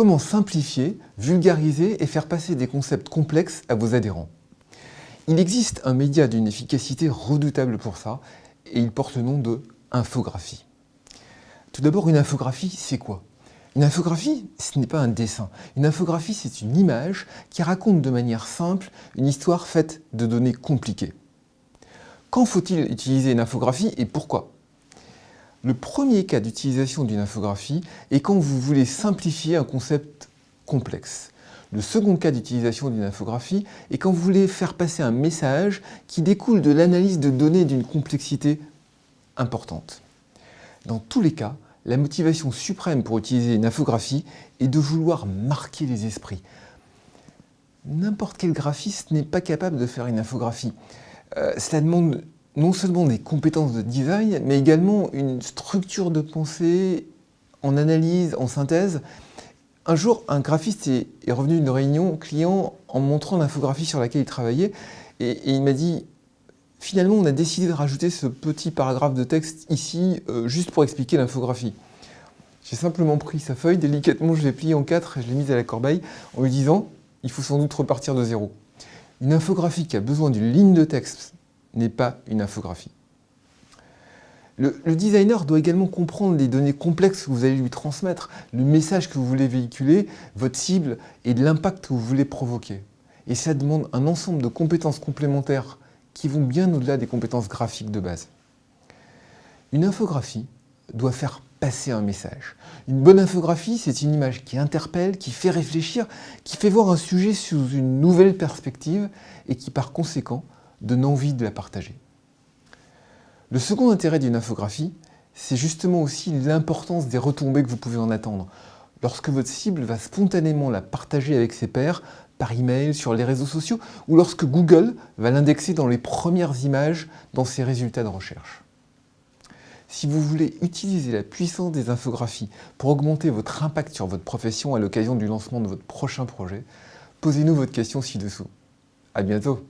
Comment simplifier, vulgariser et faire passer des concepts complexes à vos adhérents? Il existe un média d'une efficacité redoutable pour ça, et il porte le nom de infographie. Tout d'abord, une infographie, c'est quoi? Une infographie, ce n'est pas un dessin. Une infographie, c'est une image qui raconte de manière simple une histoire faite de données compliquées. Quand faut-il utiliser une infographie et pourquoi? Le premier cas d'utilisation d'une infographie est quand vous voulez simplifier un concept complexe. Le second cas d'utilisation d'une infographie est quand vous voulez faire passer un message qui découle de l'analyse de données d'une complexité importante. Dans tous les cas, la motivation suprême pour utiliser une infographie est de vouloir marquer les esprits. N'importe quel graphiste n'est pas capable de faire une infographie. Cela demande non seulement des compétences de design, mais également une structure de pensée en analyse, en synthèse. Un jour, un graphiste est revenu d'une réunion client en me montrant l'infographie sur laquelle il travaillait, et il m'a dit « Finalement, on a décidé de rajouter ce petit paragraphe de texte ici, juste pour expliquer l'infographie. » J'ai simplement pris sa feuille, délicatement je l'ai pliée en 4 et je l'ai mise à la corbeille en lui disant « Il faut sans doute repartir de zéro. » Une infographie qui a besoin d'une ligne de texte n'est pas une infographie. Le designer doit également comprendre les données complexes que vous allez lui transmettre, le message que vous voulez véhiculer, votre cible et l'impact que vous voulez provoquer. Et ça demande un ensemble de compétences complémentaires qui vont bien au-delà des compétences graphiques de base. Une infographie doit faire passer un message. Une bonne infographie, c'est une image qui interpelle, qui fait réfléchir, qui fait voir un sujet sous une nouvelle perspective et qui, par conséquent, donne envie de la partager. Le second intérêt d'une infographie, c'est justement aussi l'importance des retombées que vous pouvez en attendre. Lorsque votre cible va spontanément la partager avec ses pairs, par email, sur les réseaux sociaux, ou lorsque Google va l'indexer dans les premières images dans ses résultats de recherche. Si vous voulez utiliser la puissance des infographies pour augmenter votre impact sur votre profession à l'occasion du lancement de votre prochain projet, posez-nous votre question ci-dessous. À bientôt!